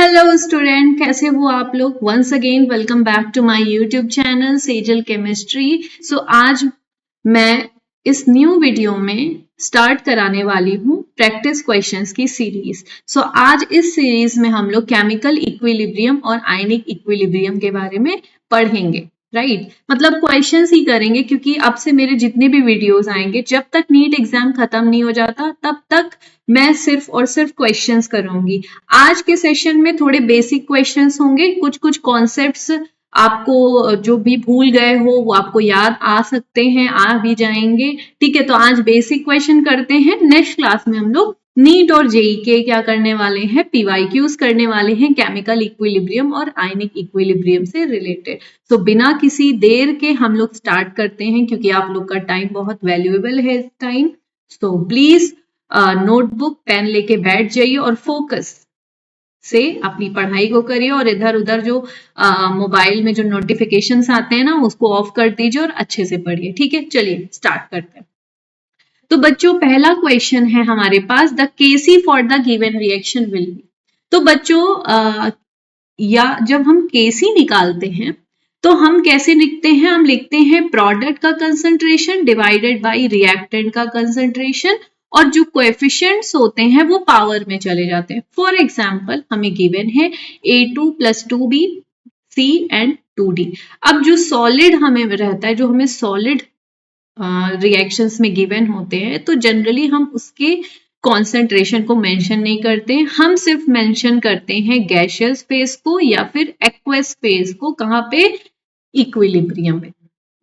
Hello student, कैसे हो आप लोग। Once again welcome back to my YouTube channel Sejal chemistry. So आज मैं इस न्यू वीडियो में स्टार्ट कराने वाली हूँ प्रैक्टिस क्वेश्चंस की सीरीज। सो आज इस सीरीज में हम लोग केमिकल इक्विलिब्रियम और आयनिक इक्विलिब्रियम के बारे में पढ़ेंगे। राइट मतलब क्वेश्चंस ही करेंगे, क्योंकि अब से मेरे जितने भी वीडियोस आएंगे, जब तक नीट एग्जाम खत्म नहीं हो जाता तब तक मैं सिर्फ और सिर्फ क्वेश्चंस करूंगी। आज के सेशन में थोड़े बेसिक क्वेश्चंस होंगे, कुछ कुछ कॉन्सेप्ट्स आपको जो भी भूल गए हो वो आपको याद आ सकते हैं, आ भी जाएंगे। ठीक है, तो आज बेसिक क्वेश्चन करते हैं। नेक्स्ट क्लास में हम लोग नीट और जेई के क्या करने वाले हैं, पीवाईक्यूज करने वाले हैं केमिकल इक्विलिब्रियम और आयनिक इक्विलिब्रियम से रिलेटेड। तो बिना किसी देर के हम लोग स्टार्ट करते हैं, क्योंकि आप लोग का टाइम बहुत वैल्यूएबल है इस time. So please notebook pen लेके बैठ जाइए और फोकस से अपनी पढ़ाई को करिए, और इधर उधर जो मोबाइल में जो नोटिफिकेशंस आते हैं ना, उसको ऑफ कर दीजिए और अच्छे से पढ़िए। ठीक है, चलिए स्टार्ट करते हैं। तो बच्चों पहला क्वेश्चन है हमारे पास, the KC for the given reaction will be. तो बच्चों या जब हम केसी निकालते हैं तो हम कैसे लिखते हैं, हम लिखते हैं प्रोडक्ट का कंसंट्रेशन डिवाइडेड बाय रिएक्टेंट का कंसंट्रेशन, और जो कोएफिशिएंट्स होते हैं वो पावर में चले जाते हैं। फॉर एग्जांपल हमें गिवन है A2 + 2B C and 2D। अब जो सॉलिड हमें रहता है, जो हमें सॉलिड रिएक्शंस में गिवन होते हैं, तो जनरली हम उसके कॉन्सेंट्रेशन को मेंशन नहीं करते हैं, हम सिर्फ मेंशन करते हैं गैसियस फेज को या फिर एक्वस फेज को। कहाँ पे? इक्विलिब्रियम में,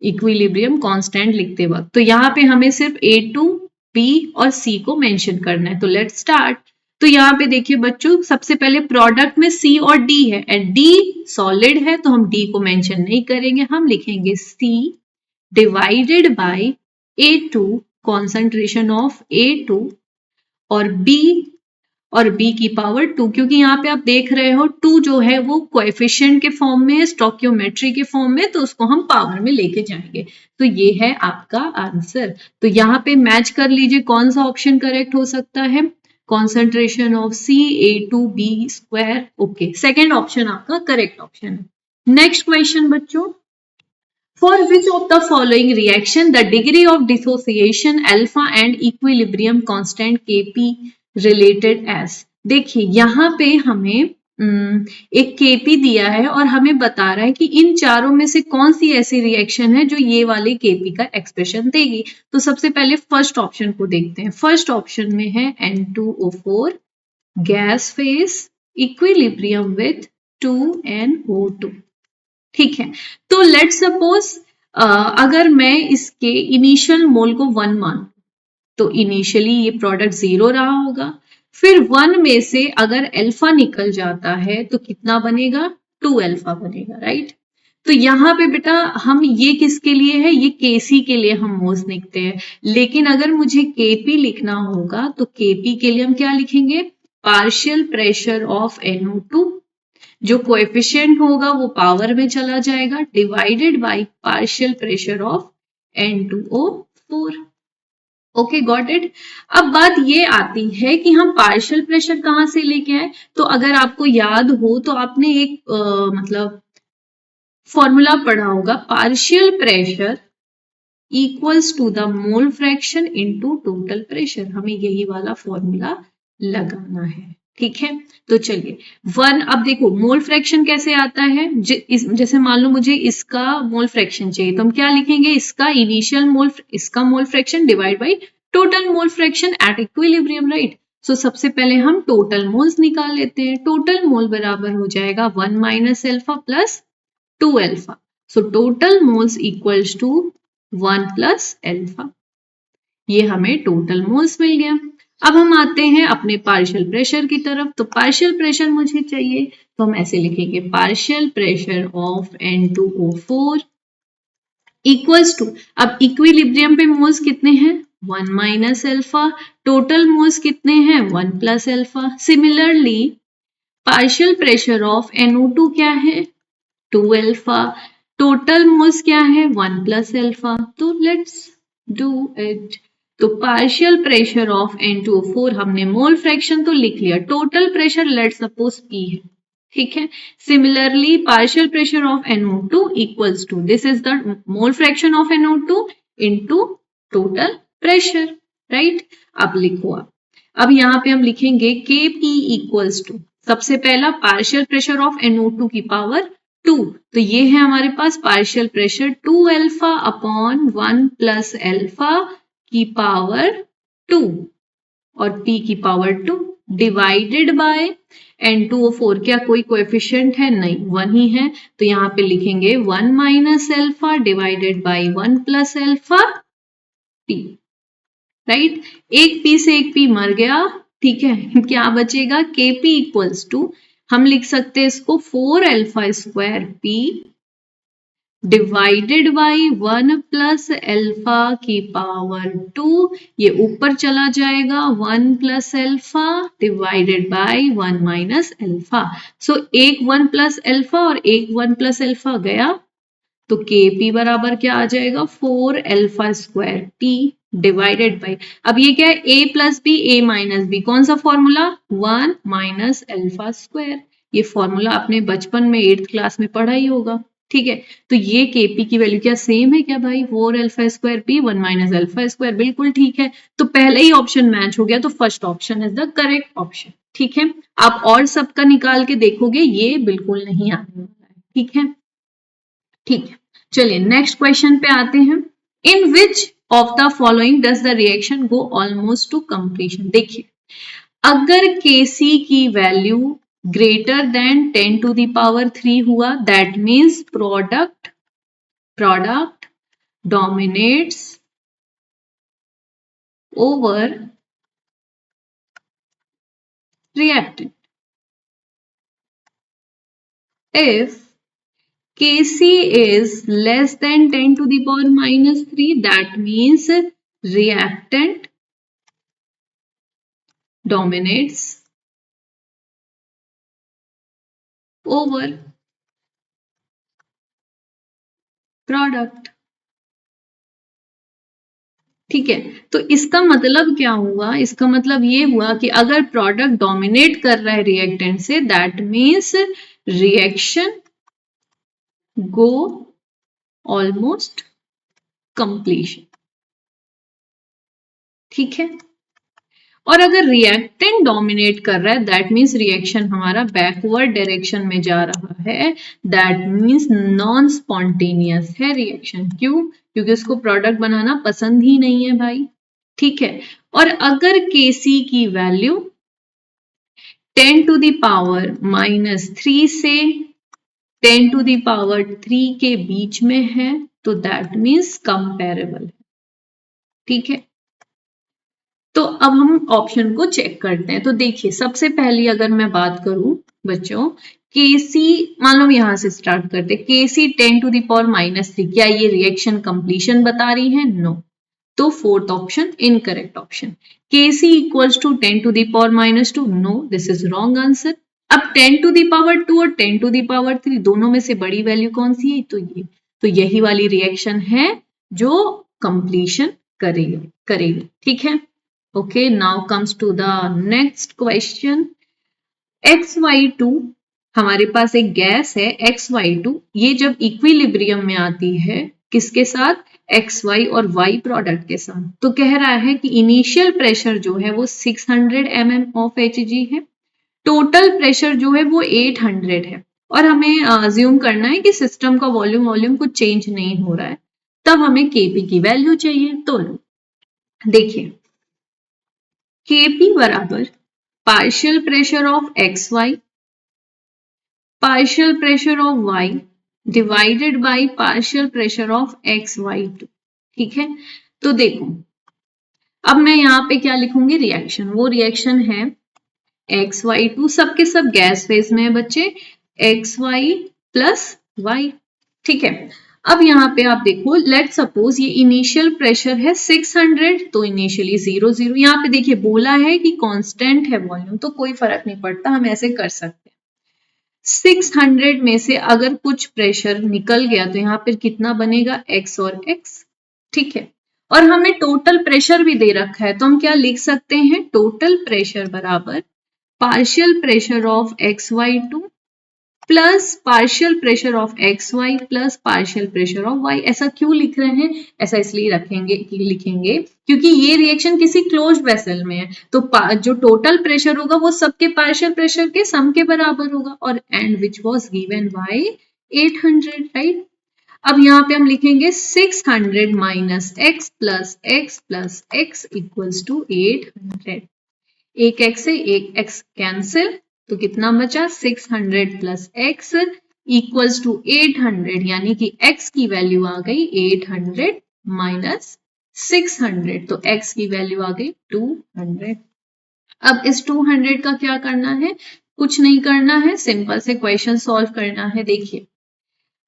इक्विलिब्रियम कांस्टेंट लिखते वक्त। तो यहाँ पे हमें सिर्फ A2, B और C को मेंशन करना है। तो लेट्स स्टार्ट। तो यहाँ पे देखिए बच्चों, सबसे पहले प्रोडक्ट में C और D है, एंड D सॉलिड है तो हम D को मेंशन नहीं करेंगे, हम लिखेंगे C divided by A2 concentration of A2 और B की पावर 2, क्योंकि यहाँ पे आप देख रहे हो 2 जो है वो कोएफिशिएंट के फॉर्म में है, स्टोइकियोमेट्री के फॉर्म में, तो उसको हम पावर में लेके जाएंगे। तो ये है आपका आंसर। तो यहाँ पे मैच कर लीजिए कौन सा ऑप्शन करेक्ट हो सकता है। Concentration of C A2B²। Okay, second option आपका करेक्ट ऑप्शन है। नेक्स्ट क्वेश्चन बच्चों, for which of the following reaction the degree of dissociation alpha and equilibrium constant Kp related as। देखिए यहाँ पे हमें एक Kp दिया है और हमें बता रहा है कि इन चारों में से कौन सी ऐसी रिएक्शन है जो ये वाले Kp का एक्सप्रेशन देगी। तो सबसे पहले फर्स्ट ऑप्शन को देखते हैं। फर्स्ट ऑप्शन में है N2O4 gas phase equilibrium with 2NO2। ठीक है, तो लेट सपोज अगर मैं इसके इनिशियल मोल को 1 मान, तो इनिशियली ये प्रोडक्ट 0 रहा होगा, फिर 1 में से अगर अल्फा निकल जाता है तो कितना बनेगा? 2 अल्फा बनेगा। राइट, तो यहाँ पे बेटा हम ये किसके लिए है, ये केसी के लिए हम मोल्स लिखते हैं, लेकिन अगर मुझे केपी लिखना होगा तो केपी के लिए हम क्या लिखेंगे? पार्शियल प्रेशर ऑफ NO2, जो कोएफिशिएंट होगा वो पावर में चला जाएगा, divided by partial pressure of N2O4। Okay, got it. अब बात ये आती है कि हम पार्शियल प्रेशर कहां से लेके आए। तो अगर आपको याद हो तो आपने एक मतलब फॉर्मूला पढ़ा होगा, partial pressure equals to the mole fraction into total pressure. हमें यही वाला फॉर्मूला लगाना है। ठीक है, तो चलिए 1, अब देखो मोल फ्रैक्शन कैसे आता है। जैसे मान लो मुझे इसका मोल फ्रैक्शन चाहिए, तो हम क्या लिखेंगे? इसका इनिशियल मोल, इसका mole fraction divide by total mole fraction at equilibrium. Right, so सबसे पहले हम टोटल मोल्स निकाल लेते हैं। टोटल मोल बराबर हो जाएगा 1 minus alpha plus 2 alpha. So total moles equals to 1 plus alpha. ये हमें टोटल मोल्स मिल गया। अब हम आते हैं अपने पार्शियल प्रेशर की तरफ। तो पार्शियल प्रेशर मुझे चाहिए, तो हम ऐसे लिखेंगे partial pressure of N2O4 equals to, अब इक्विलिब्रियम पे मोल्स कितने हैं? 1 माइनस अल्फा। टोटल मोल्स कितने हैं? 1 plus alpha. Similarly partial pressure of NO2 क्या है? 2 अल्फा। टोटल मोल्स क्या है? 1 प्लस अल्फा। तो लेट्स डू इट। तो पार्शियल प्रेशर ऑफ N2O4 हमने मोल फ्रैक्शन तो लिख लिया, total pressure let's suppose P है। ठीक है। Similarly partial pressure of NO2 equals to, this is the mole fraction of NO2 into total pressure, right. अब लिखो आप, अब यहाँ पे हम लिखेंगे Kp इक्वल्स टू, सबसे पहला पार्शियल प्रेशर ऑफ NO2 की पावर 2, तो ये है हमारे पास partial pressure 2 alpha upon 1 plus alpha की पावर 2 और P की पावर 2 डिवाइडेड बाय N2O4, क्या कोई कोएफिशिएंट है? नहीं, 1 ही है, तो यहाँ पे लिखेंगे 1 minus alpha divided by 1 plus alpha P, right. एक P से एक P मर गया, ठीक है। क्या बचेगा? Kp इक्वल्स टू, हम लिख सकते हैं इसको 4 alpha square P divided by 1 plus alpha की पावर 2, ये ऊपर चला जाएगा 1 plus alpha divided by 1 minus alpha. So एक 1 प्लस अल्फा और एक 1 प्लस अल्फा गया, तो Kp बराबर क्या आ जाएगा? 4 alpha square P divided by, अब ये क्या है? A plus B, A minus B, कौन सा फॉर्मूला? 1 माइनस अल्फा स्क्वायर, ये फॉर्मूला आपने बचपन में 8th क्लास में पढ़ा ही होगा, ठीक है। तो ये Kp की वैल्यू क्या सेम है क्या भाई? 4 alpha square P 1 minus alpha square, बिल्कुल ठीक है। तो पहले ही ऑप्शन मैच हो गया, तो first option is the correct option, ठीक है। आप और सबका निकाल के देखोगे, ये बिल्कुल नहीं आने वाला है, ठीक है, ठीक है। चलिए नेक्स्ट क्वेश्चन पे आते हैं। In which of the following does the reaction go almost to completion? देखिए, अगर Kc की value greater than 10 to the power 3 हुआ, that means product dominates over reactant. If Kc is less than 10 to the power minus 3, that means reactant dominates over product, ठीक है। तो इसका मतलब क्या हुआ? इसका मतलब ये हुआ कि अगर प्रोडक्ट डोमिनेट कर रहा है रिएक्टेंट से, that means reaction go almost completion, ठीक है। और अगर रिएक्टेंट डोमिनेट कर रहा है, दैट मीन्स रिएक्शन हमारा बैकवर्ड डायरेक्शन में जा रहा है, दैट मीन्स नॉन स्पॉन्टेनियस है रिएक्शन। क्यों? क्योंकि उसको प्रोडक्ट बनाना पसंद ही नहीं है भाई, ठीक है। और अगर Kc की value 10 to the power minus 3 से 10 टू द पावर 3 के बीच में है, तो दैट मीन्स कंपेरेबल है, ठीक है। तो अब हम ऑप्शन को चेक करते हैं। तो देखिए, सबसे पहली अगर मैं बात करूं बच्चों, Kc, मान लो यहां से स्टार्ट करते, Kc 10 to the power minus 3, क्या ये रिएक्शन कंप्लीशन बता रही है? नो। तो fourth option incorrect option. Kc equals to 10 to the power minus 2, no, this is wrong answer. अब 10 टू द पावर 2 और 10 टू द पावर 3 दोनों में से बड़ी वैल्यू कौन सी है? तो ये, तो यही वाली रिएक्शन है जो कंप्लीशन करेगी, ठीक है। Okay, now comes to the next question. XY2, हमारे पास एक गैस है XY2, ये जब इक्विलिब्रियम में आती है किसके साथ? XY और Y प्रोडक्ट के साथ। तो कह रहा है कि इनिशियल प्रेशर जो है वो 600 mm ऑफ Hg है, टोटल प्रेशर जो है वो 800 है, और हमें अज्यूम करना है कि सिस्टम का वॉल्यूम कुछ चेंज नहीं हो रहा है, तब हमें Kp की वैल्यू चाहिए। तो देखिए, Kp बराबर partial pressure of XY partial pressure of Y divided by partial pressure of XY2, ठीक है। तो देखो, अब मैं यहाँ पे क्या लिखूंगी? रिएक्शन, वो रिएक्शन है XY2, सबके सब गैस फेज में है बच्चे, XY प्लस Y, ठीक है। अब यहाँ पे आप देखो, लेट सपोज ये इनिशियल प्रेशर है 600, तो इनिशियली 0 0, यहाँ पे देखिए बोला है कि कांस्टेंट है वॉल्यूम, तो कोई फर्क नहीं पड़ता, हम ऐसे कर सकते हैं। 600 में से अगर कुछ प्रेशर निकल गया तो यहाँ पर कितना बनेगा? x और x, ठीक है। और हमें टोटल प्रेशर भी दे रखा है, तो हम क्या लिख सकते हैं? टोटल प्रेशर बराबर partial pressure of XY2 plus partial pressure of X Y plus partial pressure of Y. ऐसा क्यों लिख रहे हैं? ऐसा इसलिए लिखेंगे क्योंकि ये रिएक्शन किसी क्लोज्ड वेसल में है, तो जो टोटल प्रेशर होगा वो सबके पार्शियल प्रेशर के सम के बराबर होगा, और and which was given by 800, right. अब यहाँ पे हम लिखेंगे 600 minus x plus x equals to 800। एक एक्स से एक एक्स कैंसिल, तो कितना बचा? 600 प्लस एक्स इक्वल्स टू 800, यानी कि एक्स की वैल्यू आ गई 800 माइनस 600, तो एक्स की वैल्यू आ गई 200। अब इस 200 का क्या करना है? कुछ नहीं करना है, सिंपल से क्वेश्चन सॉल्व करना है। देखिए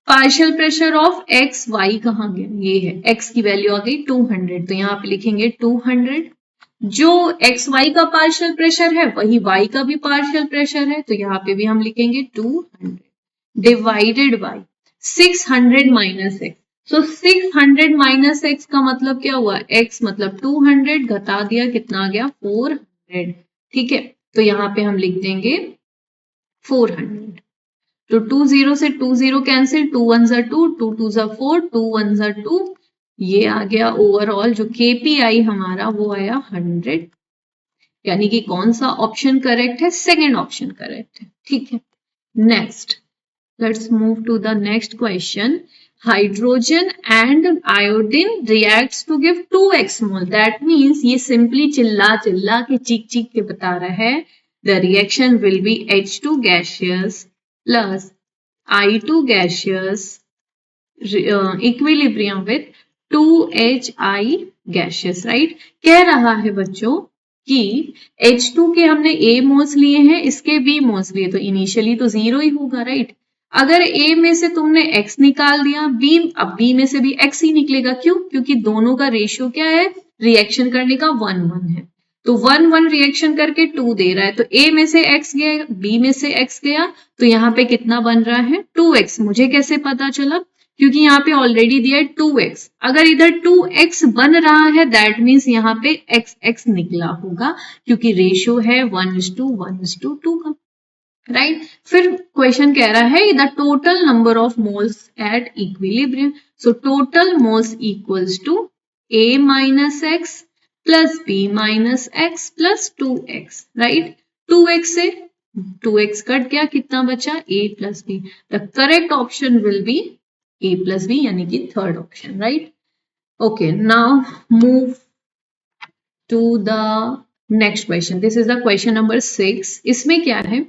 partial pressure of X Y कहाँ गया? ये है, एक्स की वैल्यू आ गई 200, तो यहाँ पे लिखेंगे 200। जो एक्स वाई का पार्शियल प्रेशर है वही वाई का भी पार्शियल प्रेशर है, तो यहाँ पे भी हम लिखेंगे 200 divided by 600 minus x. So 600 minus x का मतलब क्या हुआ? एक्स मतलब 200 घटा दिया, कितना आ गया? 400। ठीक है, तो यहाँ पे हम लिख देंगे 400। तो 20 से 20 कैंसिल, 2 1 2, 2 2 4, 2 1 2, ये आ गया ओवरऑल जो केपीआई हमारा वो आया 100, यानी कि कौन सा ऑप्शन करेक्ट है? सेकेंड ऑप्शन करेक्ट है। ठीक है, next let's move to the next question. Hydrogen and iodine reacts to give 2x mole, that means ये सिंपली चिल्ला चिल्ला के चीख चीख के बता रहा है the reaction will be H2 gaseous plus I2 gaseous equilibrium with 2HI gaseous, right? कह रहा है बच्चों कि H2 के हमने A मोल्स लिए हैं, इसके B मोल्स लिए, तो इनिशियली तो 0 ही होगा, राइट। अगर A में से तुमने X निकाल दिया, अब B में से भी X ही निकलेगा। क्यों? क्योंकि दोनों का रेशियो क्या है? रिएक्शन करने का 1-1 है, तो 1-1 रिएक्शन करके 2 दे रहा है, तो A में से X गया, B में से X गया, तो यहाँ पे कितना बन रहा है? 2x। मुझे कैसे पता चला? क्योंकि यहाँ पे ऑलरेडी दिया है 2x। अगर इधर 2x बन रहा है दैट मीन्स यहाँ पे x निकला होगा, क्योंकि रेशियो है 1:1:2 का, राइट। फिर क्वेश्चन कह रहा है the total number of moles at equilibrium, so total moles equals to a minus x plus b minus x plus 2x, right. 2x से 2x कट गया, कितना बचा? a plus b। The correct option will be a plus b, यानी कि third option, right. Okay, now move to the next question. This is the question number 6। इसमें क्या है?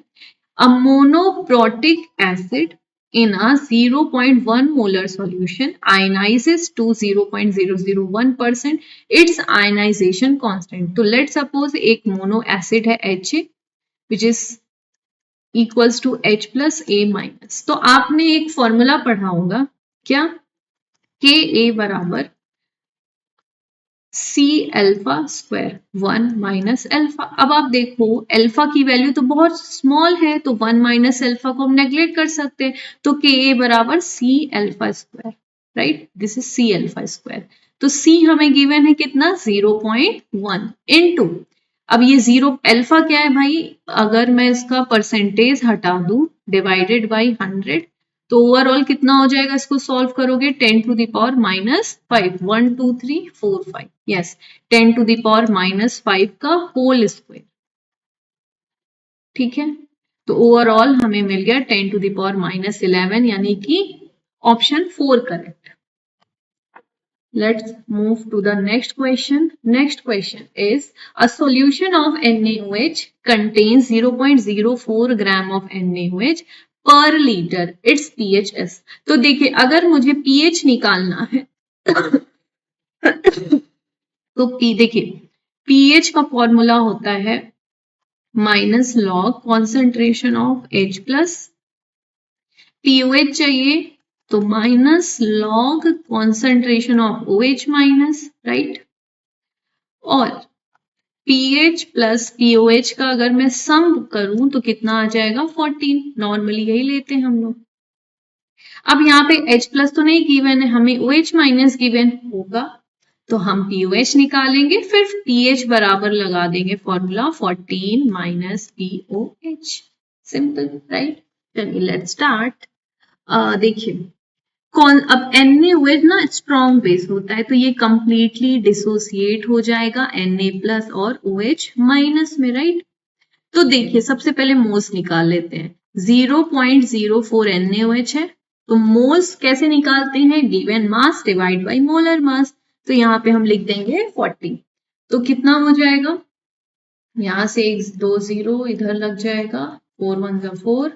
A monoprotic acid in a 0.1 molar solution ionizes to 0.001%. Its ionization constant. तो let's suppose एक mono acid है H, which is equals to H plus A minus. तो आपने एक formula पढ़ा होगा, क्या? Ka बराबर C alpha square 1 minus alpha. अब आप देखो अल्फा की वैल्यू तो बहुत स्मॉल है, तो 1 माइनस अल्फा को हम नेग्लेक्ट कर सकते हैं, तो Ka बराबर C alpha square, right. This is C alpha square. तो C हमें गिवन है कितना? 0.1 इनटू, अब ये 0 अल्फा क्या है भाई? अगर मैं इसका परसेंटेज हटा दूं डिवाइडेड बाई 100, तो ओवरऑल कितना हो जाएगा? इसको सॉल्व करोगे 10 to the power minus 5, 1 2 3 4 5, yes 10 to the power minus 5 का होल स्क्वायर, ठीक है। तो ओवरऑल हमें मिल गया 10 टू द पावर माइनस 11, यानी कि option 4 correct. Let's move to the next question. Next question is a solution of NaOH contains 0.04 gram of NaOH per liter. Its pH is. तो देखिए अगर मुझे pH निकालना है तो देखिए pH का फॉर्मूला होता है minus log concentration of H plus, pOH चाहिए तो minus log concentration of OH minus, right. और pH प्लस pOH का अगर मैं सम करूं तो कितना आ जाएगा? 14। नॉर्मली यही लेते हैं हम लोग। अब यहाँ पे H प्लस तो नहीं गिवन है, हमें OH माइनस गिवन होगा, तो हम pOH निकालेंगे, फिर pH बराबर लगा देंगे formula 14 minus pOH, simple, right. चलिए लेट्स स्टार्ट। देखिए कौन अब NaOH ना स्ट्रॉन्ग बेस होता है तो ये कंप्लीटली डिसोसिएट हो जाएगा Na प्लस और OH माइनस में, राइट। तो देखिए सबसे पहले मोल्स निकाल लेते हैं। 0.04 NaOH है तो मोल्स कैसे निकालते हैं, given mass divide by molar mass. तो यहाँ पे हम लिख देंगे 40। तो कितना हो जाएगा, यहाँ से 2 0 इधर लग जाएगा, 4 1 जा 4,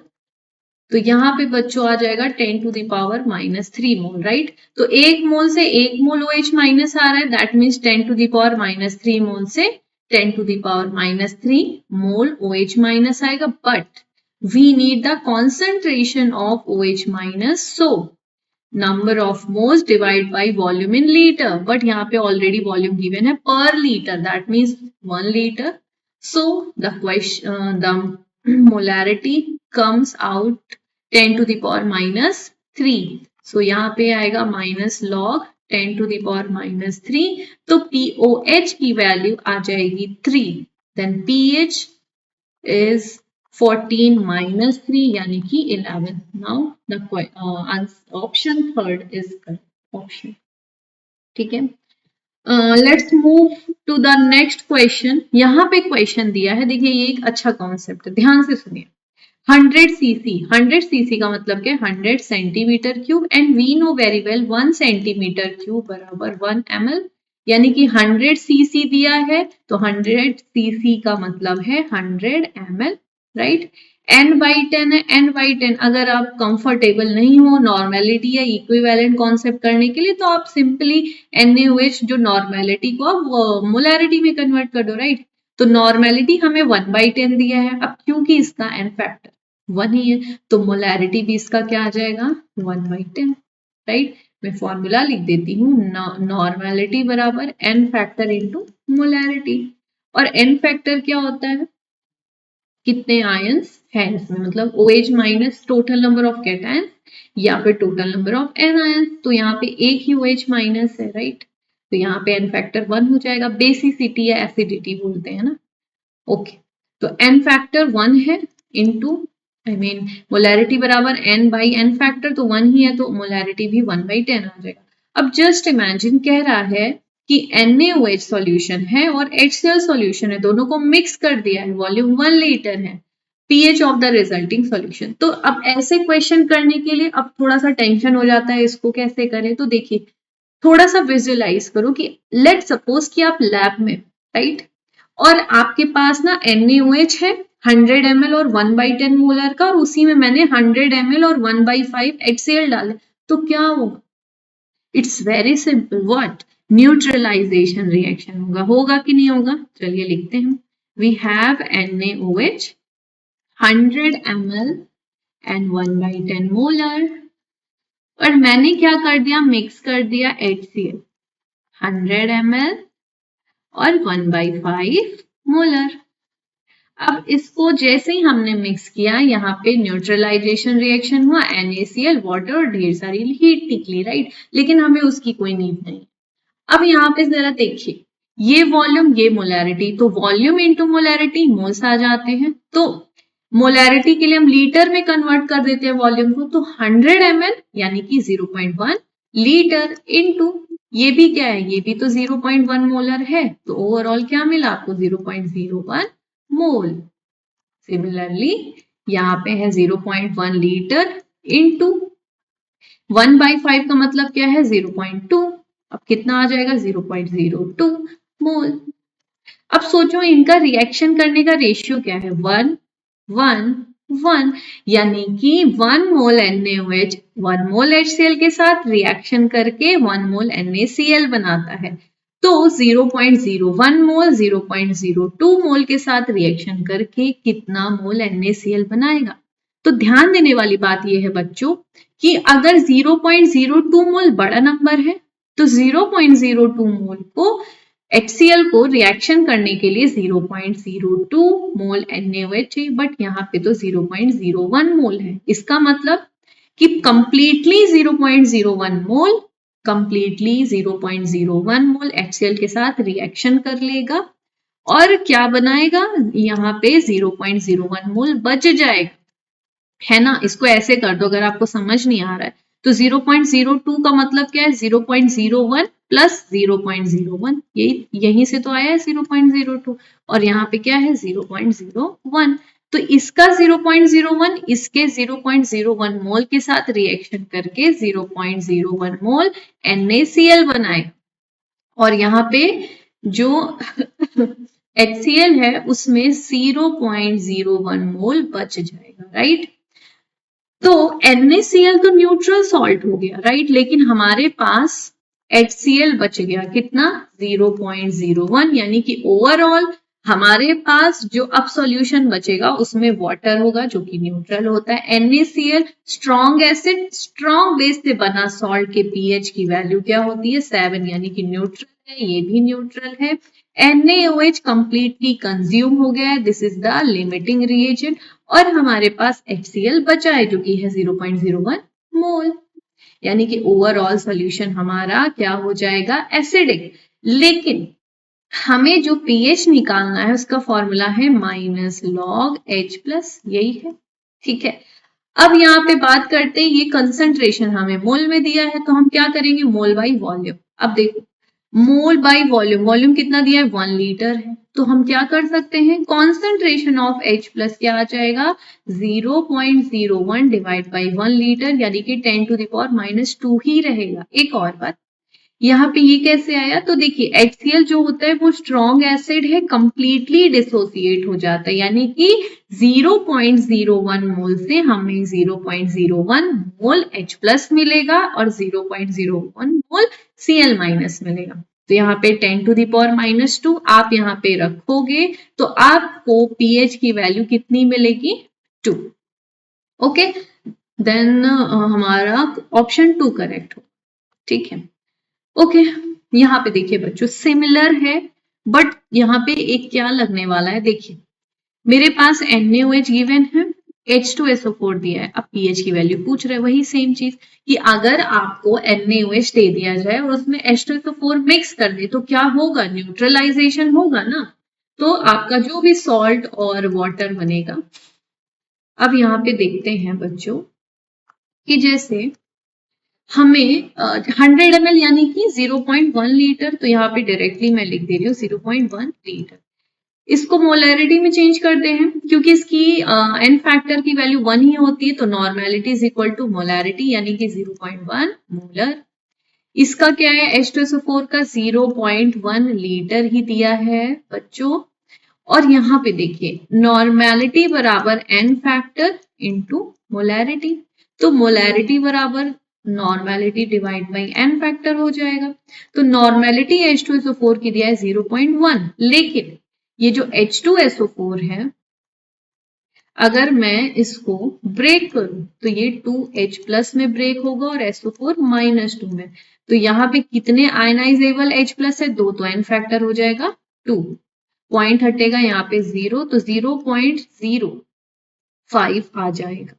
तो यहाँ पे बच्चों आ जाएगा 10 to the power -3 mole, right. तो एक मोल से एक मोल OH माइनस आ रहा है, that means 10 to the power -3 mole से 10 to the power -3 mole OH minus आएगा। But we need the concentration of OH minus, so number of moles divide by volume in litre. But यहाँ पे already volume given है पर litre, that means 1 litre. So the question the molarity comes out 10 to the power -3. So यहाँ पे आएगा minus log 10 to the power -3. तो POH की value आ जाएगी 3. Then pH is 14 minus 3 यानी कि 11. Now the option third is correct option. ठीक है, let's move to the next question. यहाँ पे क्वेश्चन दिया है, देखिए ये एक अच्छा कॉन्सेप्ट है, ध्यान से सुनिए। 100 सीसी, 100 सीसी का मतलब क्या, 100 centimetre cube, and we know very well 1 centimetre cube बराबर 1 ml, यानी कि 100 सीसी दिया है तो 100 सीसी का मतलब है 100 ml, राइट। n/10 है, n/10 अगर आप कंफर्टेबल नहीं हो नॉर्मेलिटी या इक्विवेलेंट कॉन्सेप्ट करने के लिए तो आप सिंपली NaOH जो नॉर्मेलिटी को आप मोलैरिटी में कन्वर्ट कर दो, राइट। तो नॉर्मेलिटी हमें 1/10 दिया है, अब क्योंकि इसका n फैक्टर 1 ही है तो मोलैरिटी भी इसका क्या आ जाएगा 1/10, राइट। मैं फॉर्मूला लिख देती हूँ, नॉर्मेलिटी बराबर n फैक्टर इंटू मोलैरिटी। और n फैक्टर क्या होता है, कितने आयंस है इसमें, मतलब OH minus total number of cations या फिर total number of n ions. तो यहाँ पे एक ही OH माइनस है, राइट। तो यहाँ पे n फैक्टर 1 हो जाएगा, बेसिसिटी या एसिडिटी बोलते हैं ना, ओके। तो n फैक्टर 1 है इंटू मोलैरिटी बराबर n/n फैक्टर, तो 1 ही है तो मोलैरिटी भी 1/10 आ जाएगा। अब जस्ट इमेजिन कह रहा है कि NaOH सॉल्यूशन है और HCl सॉल्यूशन है, दोनों को मिक्स कर दिया है, वॉल्यूम 1 लीटर है, pH of the resulting solution. तो अब ऐसे क्वेश्चन करने के लिए अब थोड़ा सा टेंशन हो जाता है, इसको कैसे करें। तो देखिए थोड़ा सा विजुअलाइज करो कि लेट सपोज कि आप लैब में, राइट, और आपके पास ना NaOH है 100 ml और 1/10 मोलर का, और उसी में मैंने 100 ml और 1/5 HCl डाले, तो क्या होगा, it's very simple, what, neutralisation reaction होगा कि नहीं होगा। चलिए लिखते हैं, we have NaOH 100 ml and 1/10 molar, और मैंने क्या कर दिया, मिक्स कर दिया HCl 100 ml और 1/5 मोलर। अब इसको जैसे ही हमने मिक्स किया, यहाँ पे न्यूट्रलाइजेशन रिएक्शन हुआ, NaCl वाटर और ढेर सारी हीट निकली, राइट, लेकिन हमें उसकी कोई नीड नहीं। अब यहाँ पे जरा देखिए, ये वॉल्यूम ये मोलैरिटी, तो वॉल्यूम इनटू मोलैरिटी मोल्स आ जाते हैं, तो मोलैरिटी के लिए हम लीटर में कन्वर्ट कर देते हैं वॉल्यूम को, तो 100 ml यानी कि 0.1 लीटर इनटू ये भी क्या है, ये भी तो 0.1 मोलर है, तो ओवरऑल क्या मिला आपको 0.01 मोल। सिमिलरली यहाँ पे है 0.1 लीटर इनटू 1/5 का मतलब क्या है 0.2, अब कितना आ जाएगा 0.02 मोल। अब सोचो इनका रिएक्शन करने का रेशियो क्या है, 1 1 1, यानी कि 1 मोल NaOH 1 मोल HCl के साथ रिएक्शन करके 1 मोल NaCl बनाता है, तो 0.01 मोल 0.02 मोल के साथ रिएक्शन करके कितना मोल NaCl बनाएगा। तो ध्यान देने वाली बात यह है बच्चों कि अगर 0.02 मोल बड़ा नंबर है तो 0.02 मोल को HCl को रिएक्शन करने के लिए 0.02 मोल NaOH चाहिए, बट यहाँ पे तो 0.01 मोल है। इसका मतलब कि कंप्लीटली 0.01 मोल कंप्लीटली 0.01 मोल HCl के साथ रिएक्शन कर लेगा और क्या बनाएगा, यहाँ पे 0.01 मोल बच जाएगा। है ना। इसको ऐसे कर दो अगर आपको समझ नहीं आ रहा है तो 0.02 का मतलब क्या है 0.01 प्लस 0.01, यहीं से तो आया है 0.02 और यहाँ पे क्या है 0.01। तो इसका 0.01 इसके 0.01 मोल के साथ रिएक्शन करके 0.01 मोल NaCl बनाएगा और यहाँ पे जो HCl है उसमें 0.01 मोल बच जाएगा, राइट। तो NaCl तो न्यूट्रल सॉल्ट हो गया, राइट, लेकिन हमारे पास HCl बच गया कितना 0.01, यानी कि ओवरऑल हमारे पास जो अब सॉल्यूशन बचेगा उसमें वाटर होगा जो कि न्यूट्रल होता है। NaCl strong acid, strong base से बना सॉल्ट के pH की वैल्यू क्या होती है 7, यानी कि न्यूट्रल है, ये भी न्यूट्रल है। NaOH कंप्लीटली कंज्यूम हो गया है, this is the limiting reagent और हमारे पास HCl बचा है जो कि है 0.01 मोल, यानी कि ओवरऑल सॉल्यूशन हमारा क्या हो जाएगा एसिडिक। लेकिन हमें जो pH निकालना है उसका फॉर्मूला है -log H+, यही है, ठीक है। अब यहाँ पे बात करते हैं, ये कंसंट्रेशन हमें मोल में दिया है तो हम क्या करेंगे मोल बाई वॉल्यूम। अब देखो मोल बाई वॉल्यूम, वॉल्यूम कितना दिया है 1 लीटर है, तो हम क्या कर सकते हैं कॉन्सेंट्रेशन ऑफ H प्लस क्या आ जाएगा 0.01 डिवाइड बाई 1 लीटर, यानी कि 10⁻⁻2 ही रहेगा। एक और बात यहाँ पे ये कैसे आया, तो देखिए HCl जो होता है वो स्ट्रॉन्ग एसिड है, कंप्लीटली डिसोसिएट हो जाता है, यानी कि 0.01 मोल से हमें 0.01 मोल H प्लस मिलेगा और 0.01 मोल Cl माइनस मिलेगा। तो यहाँ पे 10⁻⁻2 आप यहाँ पे रखोगे तो आपको pH की वैल्यू कितनी मिलेगी 2। ओके, देन हमारा ऑप्शन 2 करेक्ट हो, ठीक है। ओके, यहाँ पे देखिए बच्चों सिमिलर है बट यहाँ पे एक क्या लगने वाला है, देखिए मेरे पास NaOH गिवन है, H2SO4 दिया है, अब pH की वैल्यू पूछ रहे हैं, वही सेम चीज कि अगर आपको NaOH दे दिया जाए और उसमें H2SO4 मिक्स कर दे तो क्या होगा न्यूट्रलाइजेशन होगा ना, तो आपका जो भी सॉल्ट और वाटर बनेगा। अब यहाँ पे देखते हैं बच्चों कि जैसे हमें 100 ml यानी कि 0.1 लीटर, तो यहाँ पे डायरेक्टली मैं लिख दे रही हूँ 0.1 लीटर। इसको मोलैरिटी में चेंज करते हैं क्योंकि इसकी एन फैक्टर की वैल्यू 1 ही होती है, तो normality is equal to molarity यानी कि 0.1 मोलर। इसका क्या है H2SO4 का 0.1 लीटर ही दिया है बच्चों, और यहाँ पे देखिए नॉर्मेलिटी बराबर एन फैक्टर इंटू मोलैरिटी, तो मोलैरिटी बराबर normality divide by n factor हो जाएगा। तो नॉर्मेलिटी H2SO4 की दिया है 0.1, लेकिन ये जो H2SO4 है अगर मैं इसको ब्रेक करूं तो ये 2H प्लस में ब्रेक होगा और SO4 -2 में, तो यहाँ पे कितने आयनाइजेबल H प्लस है 2, तो एन फैक्टर हो जाएगा 2, पॉइंट हटेगा यहाँ पे 0, तो 0.05 आ जाएगा,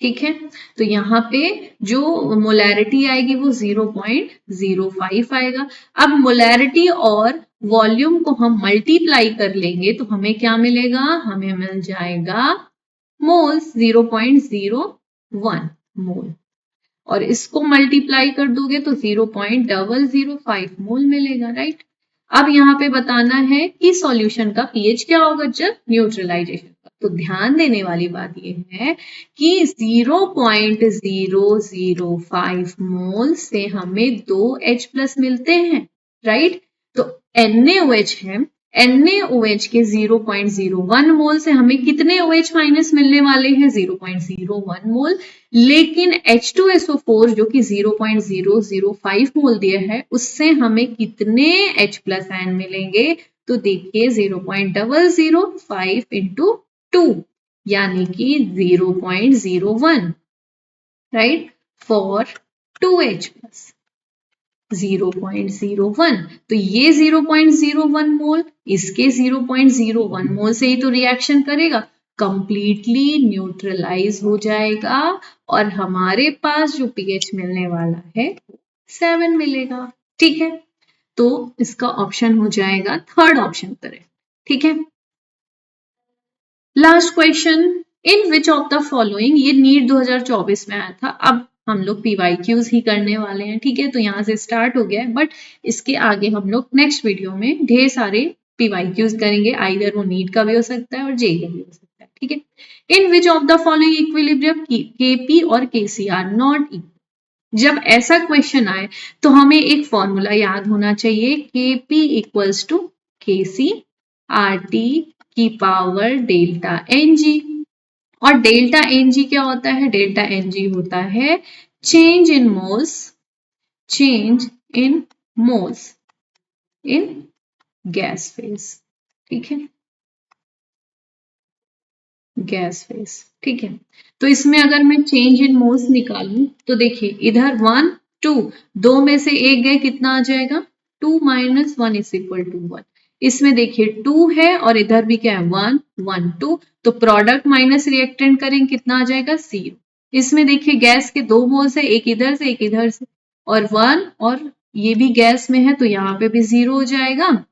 ठीक है। तो यहाँ पे जो मोलैरिटी आएगी वो 0.05 आएगा। अब मोलैरिटी और वॉल्यूम को हम मल्टीप्लाई कर लेंगे तो हमें क्या मिलेगा, हमें मिल जाएगा मोल्स 0.01 मोल, और इसको मल्टीप्लाई कर दोगे तो 0.005 मोल मिलेगा, राइट। अब यहाँ पे बताना है कि सॉल्यूशन का pH क्या होगा जब न्यूट्रलाइजेशन का, तो ध्यान देने वाली बात ये है कि 0.005 मोल से हमें 2H प्लस मिलते हैं, राइट। तो NaOH है, NaOH के 0.01 मोल से हमें कितने OH माइनस मिलने वाले हैं 0.01 मोल, लेकिन H2SO4 जो कि 0.005 मोल दिया है उससे हमें कितने H प्लस आयन मिलेंगे, तो देखिए 0.005 इंटू 2 यानी कि 0.01, राइट, फॉर 2H प्लस 0.01, तो ये 0.01 मोल इसके 0.01 मोल से ही तो रिएक्शन करेगा, कंप्लीटली न्यूट्रलाइज हो जाएगा और हमारे पास जो pH मिलने वाला है 7 मिलेगा, ठीक है। तो इसका ऑप्शन हो जाएगा थर्ड ऑप्शन करें, ठीक है। Last question, in which of the following, ये नीट 2024 में आया था, अब हम लोग PYQs ही करने वाले हैं, ठीक है। तो यहाँ से स्टार्ट हो गया है, बट इसके आगे हम लोग नेक्स्ट वीडियो में ढेर सारे PYQs करेंगे, आइदर वो नीट का भी हो सकता है और जेई का भी हो सकता है, ठीक है। In which of the following equilibrium KP और KC आर नॉट इक्वल। जब ऐसा क्वेश्चन आए तो हमें एक फॉर्मूला याद होना चाहिए, KP equals to KC RT की पावर डेल्टा NG। और डेल्टा NG क्या होता है? डेल्टा NG होता है change in moles in gas phase, ठीक है, गैस फेज, ठीक है। तो इसमें अगर मैं चेंज इन मोल्स निकालूं तो देखिए इधर 1 2, दो में से एक गए, कितना आ जाएगा? 2 माइनस 1 इज इक्वल टू 1। इसमें देखिए 2 है और इधर भी क्या है? 1 1 2, तो प्रोडक्ट माइनस रिएक्टेंट करेंगे, कितना आ जाएगा? 0। इसमें देखिए गैस के 2 मोल्स है, एक इधर से एक इधर से, और 1, और ये भी गैस में है तो यहाँ पे भी 0 हो जाएगा।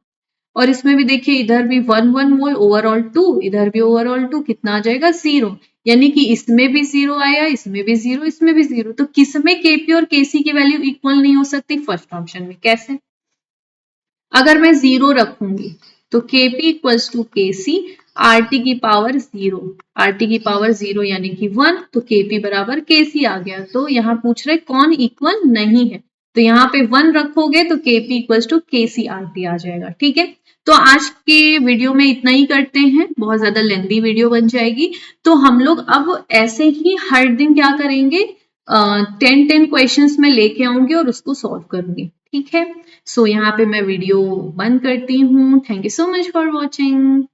और इसमें भी देखिए इधर भी 1 1 मोल, ओवरऑल 2, इधर भी ओवरऑल 2, कितना आ जाएगा? 0। यानी कि इसमें भी 0 आया, इसमें भी 0, इसमें भी 0। तो किसमें केपी और केसी की वैल्यू इक्वल नहीं हो सकती? फर्स्ट ऑप्शन में। कैसे? अगर मैं 0 रखूंगी तो KP equals to KC RT की पावर 0, आरटी की पावर 0 यानी कि 1, तो केपी बराबर केसी आ गया। तो यहाँ पूछ रहे कौन इक्वल नहीं है, तो यहाँ पे 1 रखोगे तो KP equals to KC RT आ जाएगा, ठीक है। तो आज के वीडियो में इतना ही करते हैं, बहुत ज्यादा लेंथी वीडियो बन जाएगी। तो हम लोग अब ऐसे ही हर दिन क्या करेंगे, 10 क्वेश्चंस में लेके आऊंगी और उसको सॉल्व करूंगी, ठीक है। सो यहाँ पे मैं वीडियो बंद करती हूँ। Thank you so much for watching.